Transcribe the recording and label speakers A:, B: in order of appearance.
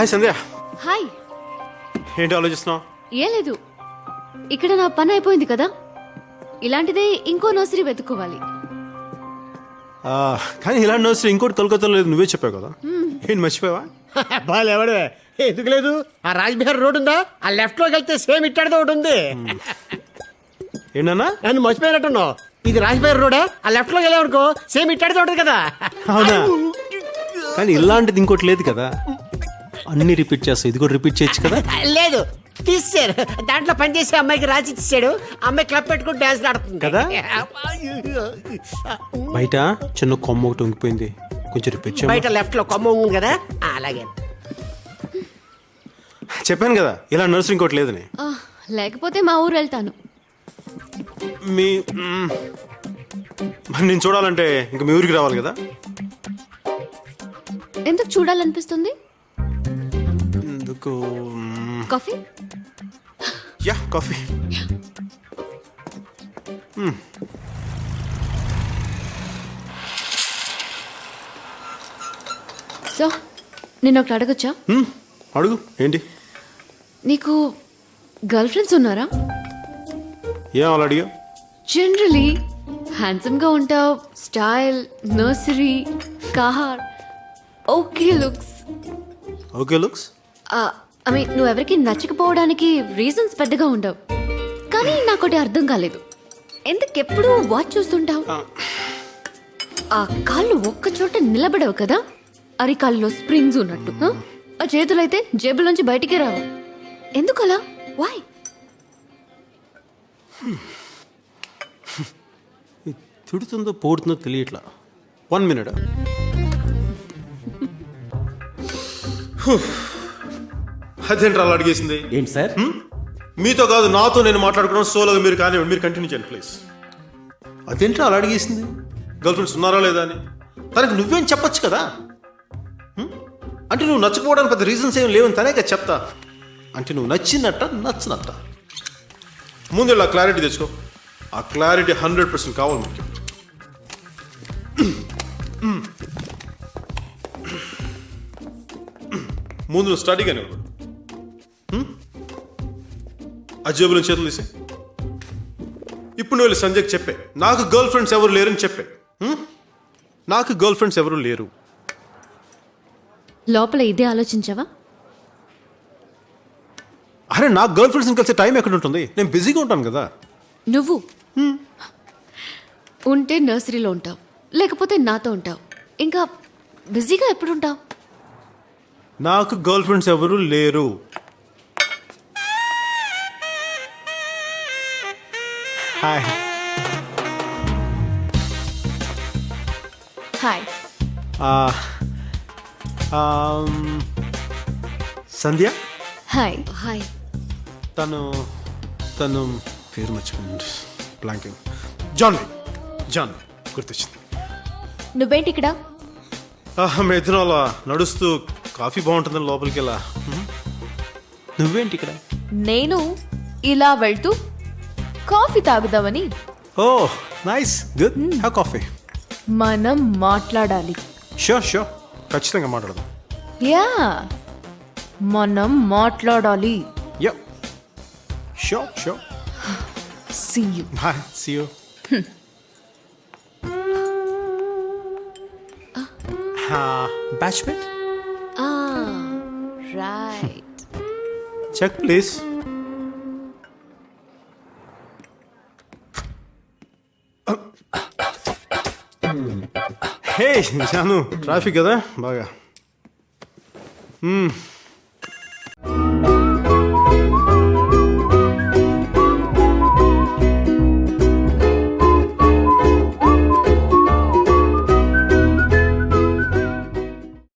A: Hi సంధ్య.
B: Hi.
A: ఏంటి ఆలోచిస్తున్నావు?
B: ఏ లేదు, ఇక్కడ నా పని అయిపోయింది కదా, ఇలాంటిదే ఇంకో నర్సరీ వెతుక్కోవాలి.
A: కానీ ఇలాంటి నర్సరీ ఇంకోటి కోల్కతాలో లేదు, నువ్వే చెప్పావు కదా. ఏంటి మర్చిపోయావా?
C: బాగా ఎవడే ఎందుకు లేదు? ఆ రాజ్బిహార్ రోడ్ ఉందా, ఆ లెఫ్ట్ లోకి వెళ్తే సేమ్ ఇట్టాడితో ఒకటి ఉంది.
A: ఏంటన్నా?
C: నన్ను మర్చిపోయినట్టున్నావు. ఇది రాజ్బిహార్ రోడే, ఆ లెఫ్ట్ లోకి వెళ్ళామనుకో సేమ్ ఇట్టాడితో ఉంటుంది కదా.
A: అవునా? కానీ ఇలాంటిది ఇంకోటి లేదు కదా. అన్ని రిపీట్ చేస్తావు, ఇది కూడా రిపీట్ చేయొచ్చు కదా.
C: లేదు, తీసేశారు. దాంట్లో పనిచేసే అమ్మాయికి రాసి ఇచ్చాడు. అమ్మాయి క్లబ్ పెట్టుకుని డాన్స్ ఆడుతుంది
A: కదా. బయట చిన్న కొమ్మ ఒకటి ఉంగిపోయింది, కొంచెం రిపీట్ చేయ.
C: బయట లెఫ్ట్ లో కొమ్మ ఉంది కదా, అలాగే.
A: చెప్పాను కదా ఇలా నర్సరీ ఇంకోటి లేదని.
B: లేకపోతే మా ఊరు వెళ్తాను.
A: మీ మరి నేను చూడాలంటే ఇంకా మీ ఊరికి రావాలి కదా.
B: ఎందుకు చూడాలనిపిస్తుంది?
A: ఎందుకు?
B: కాఫీ?
A: Yeah, coffee.
B: సో నేను ఒకటి అడగచ్చా?
A: అడుగు. ఏంటి?
B: నీకు గర్ల్ ఫ్రెండ్స్ ఉన్నారా?
A: ఏం అలా అడిగా?
B: జనరలీ హ్యాండ్సమ్ గా ఉంటావు, style, nursery, car, okay looks.
A: Okay looks?
B: I mean నువ్వు ఎవరికి నచ్చకపోవడానికి రీజన్స్ పెద్దగా ఉండవు. కానీ నాకొకటి అర్థం కాలేదు, ఎందుకెప్పుడు వాచ్ చూస్తుంటావు? ఆ కాళ్ళు ఒక్క చోట నిలబడవు కదా, అరికాళ్ళలో స్ప్రింగ్స్ ఉన్నట్టు. ఆ చేతులైతే జేబులోంచి బయటికి రావు. ఎందుకలా? వై?
A: తిడుతుందో పోడుతుందో తెలియట్లా. 1 minute. అదేంట్రా అలా అడిగేసింది?
D: ఏంటి సార్?
A: మీతో కాదు, నాతో నేను మాట్లాడుకున్నాను. సోలోగా మీరు కానివ్వండి, మీరు కంటిన్యూ చేయండి ప్లీజ్. అదేంట్రా అలా అడిగేసింది? గర్ల్ ఫ్రెండ్స్ ఉన్నారా లేదా అని తనకి నువ్వేం చెప్పొచ్చు కదా. అంటే నువ్వు నచ్చకపోవడానికి పెద్ద రీజన్స్ ఏం లేవని తనే కదా చెప్తా. అంటే నువ్వు నచ్చినట్ట నచ్చినట్ట. ముందు ఇలా క్లారిటీ తెచ్చుకో. ఆ క్లారిటీ 100% కావాలి ముఖ్యం. ముందు నువ్వు స్టడీగానే ఉన్నాడు. ఆ జేబులో చేతులు తీసే. ఇప్పుడు నువ్వు వెళ్ళి సంజయ్కి చెప్పే, నాకు గర్ల్ ఫ్రెండ్స్ ఎవరు లేరని చెప్పే. నాకు గర్ల్ ఫ్రెండ్స్ ఎవరు లేరు.
B: లోపల ఇదే ఆలోచించావా?
A: అరే నాకు గర్ల్ ఫ్రెండ్స్ని కలిసే టైం ఎక్కడ ఉంటుంది? నేను బిజీగా ఉంటాను కదా.
B: నువ్వు ఉంటే నర్సరీలో ఉంటావు, లేకపోతే నాతో ఉంటావు. ఇంకా బిజీగా ఎప్పుడు ఉంటావు?
A: నాకు గర్ల్ ఫ్రెండ్స్ ఎవరు లేరు. హాయ్.
B: హాయ్.
A: సంధ్య.
B: హాయ్. హాయ్.
A: తను పేరు మర్చిపోయింది. బ్లాంకింగ్. జాన్ గుర్తొచ్చింది.
B: నువ్వేంటి ఇక్కడ?
A: మీ ఇద్దరం అలా నడుస్తూ కాఫీ బాగుంటుందని లోపలికి వెళ్ళా. నువ్వేంటి ఇక్కడ?
E: నేను ఇలా వెళ్తూ కాఫీ తాగుదామని.
A: Oh nice, good. Have coffee.
E: మనం మాట్లాడాలి.
A: షూర్ ఖచ్చితంగా మాట్లాడదాం.
E: యా, మనం మాట్లాడాలి.
A: Yeah, sure.
E: See you.
A: Bye, see you. Batchmate.
B: Right.
A: Check please. Hey Janu, traffic కదా బాగా.